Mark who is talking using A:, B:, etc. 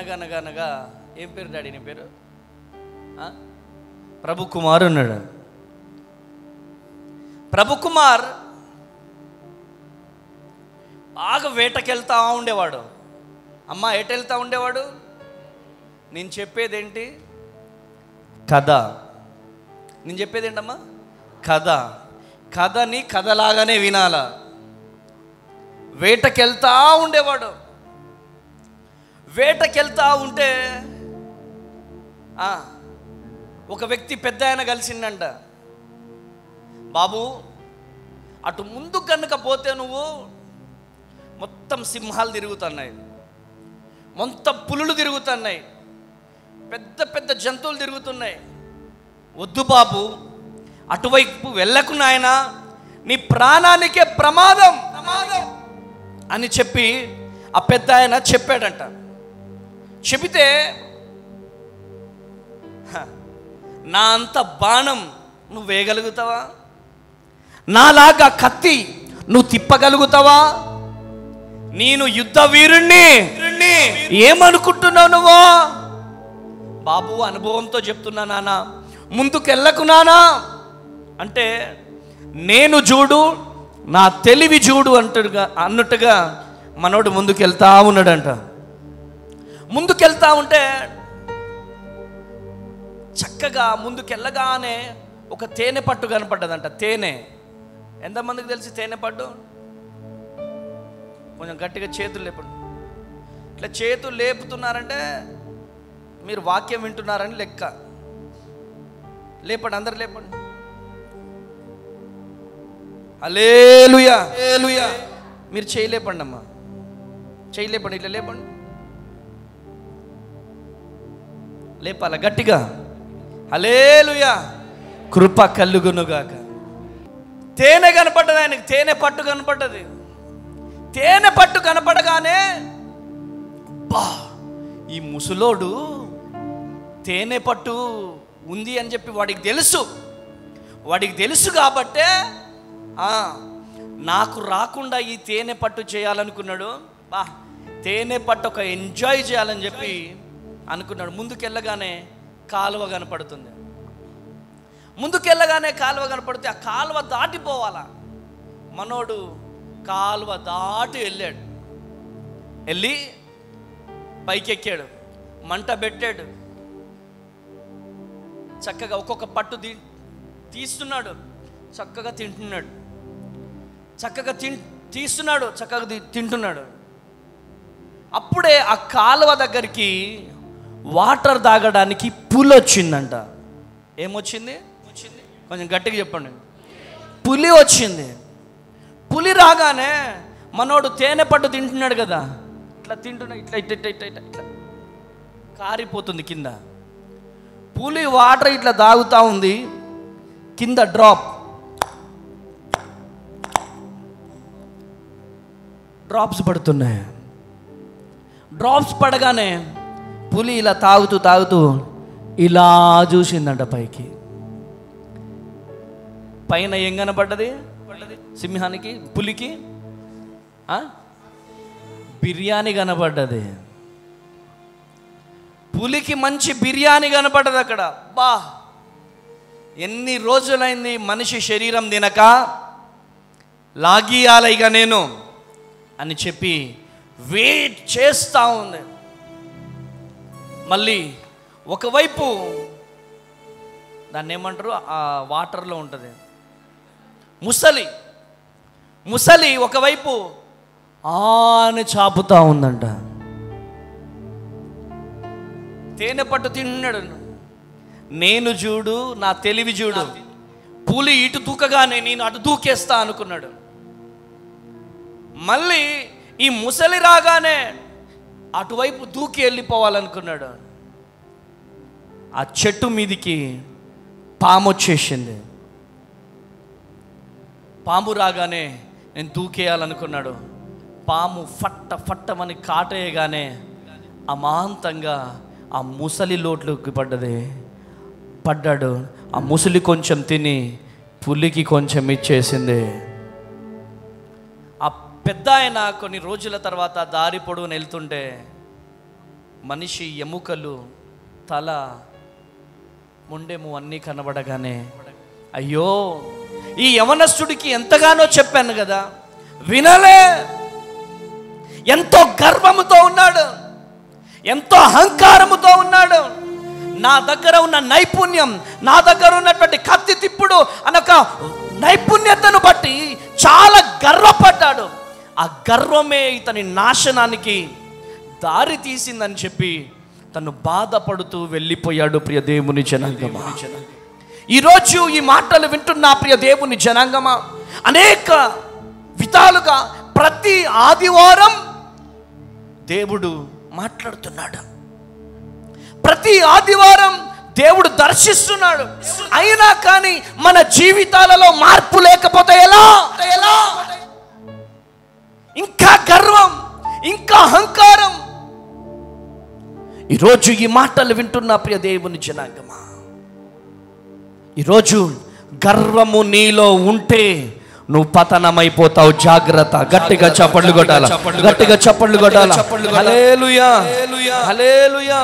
A: అనగనగనగా ఏం పేరు డాడీ నీ పేరు? ప్రభు కుమార్ ఉన్నాడు. ప్రభు కుమార్ బాగా వేటకెళ్తా ఉండేవాడు. అమ్మ ఎటెళ్తా ఉండేవాడు? నేను చెప్పేదేంటి? కథ. నేను చెప్పేదేంటమ్మా? కథ. కథని కథలాగానే వినాలా. వేటకెళ్తా ఉండేవాడు. వేటకెళ్తా ఉంటే ఒక వ్యక్తి పెద్ద ఆయన కలిసిండంట. బాబు అటు ముందు కనుక పోతే నువ్వు మొత్తం సింహాలు తిరుగుతున్నాయి, మొత్తం పులులు తిరుగుతున్నాయి, పెద్ద పెద్ద జంతువులు తిరుగుతున్నాయి. వద్దు బాబు, అటువైపు వెళ్ళకు నాయనా, నీ ప్రాణానికే ప్రమాదం అని చెప్పి ఆ పెద్ద ఆయన చెప్పాడంట. చెబితే నా అంత బాణం నువ్వు వేయగలుగుతావా? నాలాగా కత్తి నువ్వు తిప్పగలుగుతావా? నేను యుద్ధ వీరుణ్ణి ఏమనుకుంటున్నావు నువ్వు? బాబు అనుభవంతో చెప్తున్నా నాన్న, ముందుకెళ్ళకు నానా అంటే, నేను చూడు నా తెలివి చూడు అన్నట్టుగా మనోడు ముందుకెళ్తా ఉన్నాడంట. ముందుకెళ్తా ఉంటే చక్కగా ముందుకెళ్ళగానే ఒక తేనె పట్టు కనపడ్డదంట. తేనె ఎంతమందికి తెలిసి తేనె పట్టు? కొంచెం గట్టిగా చేతులు లేపండి. ఇట్లా చేతులు లేపుతున్నారంటే మీరు వాక్యం వింటున్నారని లెక్క. లేపండి, అందరు లేపండి. హల్లెలూయా హల్లెలూయా. మీరు చేయలేపండి అమ్మా, చేయలేపండి, ఇట్లా లేపండి, లేపాల గట్టిగా. హల్లెలూయా. కృప కలుగునుగాక. తేనె కనపడ్డది ఆయనకి, తేనె పట్టు కనపడ్డది. తేనె పట్టు కనపడగానే బా, ఈ ముసలోడు తేనె పట్టు ఉంది అని చెప్పి వాడికి తెలుసు కాబట్టే నాకు రాకుండా ఈ తేనె పట్టు చేయాలనుకున్నాడు. బా, తేనె పట్టు ఒక ఎంజాయ్ చేయాలని చెప్పి అనుకున్నాడు. ముందుకెళ్ళగానే కాలువ కనపడుతుంది. ముందుకెళ్ళగానే కాలువ కనపడితే ఆ కాలువ దాటిపోవాలా. మనోడు కాలువ దాటి వెళ్ళి పైకెక్కాడు, మంట పెట్టాడు, చక్కగా ఒక్కొక్క పట్టు తీస్తున్నాడు, చక్కగా తింటున్నాడు, చక్కగా తీస్తున్నాడు, చక్కగా తింటున్నాడు. అప్పుడే ఆ కాలువ దగ్గరికి వాటర్ తాగడానికి పులి వచ్చిందంట. ఏమొచ్చింది? కొంచెం గట్టిగా చెప్పండి. పులి వచ్చింది. పులి రాగానే మనోడు తేనె పట్టు తింటున్నాడు కదా, ఇట్లా తింటున్నాడు, ఇట్లా కారిపోతుంది కింద. పులి వాటర్ ఇట్లా తాగుతూ ఉంది, కింద డ్రాప్స్ పడుతున్నాయి. డ్రాప్స్ పడగానే పులి ఇలా తాగుతూ ఇలా చూసిందంట పైకి. పైన ఏం కనపడ్డది? సింహానికి, పులికి బిర్యానీ కనపడ్డది. పులికి మంచి బిర్యానీ కనపడ్డది అక్కడ. బా, ఎన్ని రోజులైంది మనిషి శరీరం తినక, లాగియాలి ఇక నేను అని చెప్పి వెయిట్ చేస్తూ ఉంది. మళ్ళీ ఒకవైపు దాన్ని ఏమంటారు, ఆ వాటర్లో ఉంటుంది ముసలి ఒకవైపు ఆని చాపుతా ఉందంట. తేనె పట్టు తిన్నాడు. నేను చూడు నా తెలివి చూడు, పులి ఇటు దూకగానే నేను అటు దూకేస్తా అనుకున్నాడు. మళ్ళీ ఈ ముసలి రాగానే అటువైపు దూకి వెళ్ళిపోవాలనుకున్నాడు. ఆ చెట్టు మీదికి పాము వచ్చేసింది. పాము రాగానే నేను దూకేయాలనుకున్నాడు. పాము ఫట్టమని కాటేయగానే అమాంతంగా ఆ ముసలి లోట్లోకి పడ్డాడు. ఆ ముసలి కొంచెం తిని పులికి కొంచెం ఇచ్చేసింది. ఆ పెద్ద ఆయన కొన్ని రోజుల తర్వాత దారి పొడవున వెళ్తుంటే మనిషి ఎముకలు, తల, మొండెము అన్నీ కనబడగానే అయ్యో ఈ యవనస్తుడికి ఎంతగానో చెప్పాను కదా, వినలే. ఎంతో గర్వముతో ఉన్నాడు, ఎంతో అహంకారముతో ఉన్నాడు. నా దగ్గర ఉన్న నైపుణ్యం, నా దగ్గర ఉన్నటువంటి కత్తి తిప్పుడు అనొక నైపుణ్యతను బట్టి చాలా గర్వపడ్డాడు. ఆ గర్వమే ఇతని నాశనానికి దారి తీసిందని చెప్పి తను బాధపడుతూ వెళ్ళిపోయాడు. ప్రియ దేవుని జనాంగమా, ఈరోజు ఈ మాటలు వింటున్న ప్రియ దేవుని జనాంగమా, అనేక విధాలుగా ప్రతి ఆదివారం దేవుడు మాట్లాడుతున్నాడు. ప్రతి ఆదివారం దేవుడు దర్శిస్తున్నాడు. అయినా కానీ మన జీవితాలలో మార్పు లేకపోతే ఎలా? ఇంకా గర్వం, ఇంకా అహంకారం. ఈరోజు ఈ మాటలు వింటున్న ప్రియ దేవుని జనాంగమా, ఈరోజు గర్వము నీలో ఉంటే నువ్వు పతనమైపోతావు. జాగ్రత్త. గట్టిగా చప్పట్లు కొట్టాలా, గట్టిగా చప్పట్లు కొట్టాలా. హల్లెలూయా, హల్లెలూయా.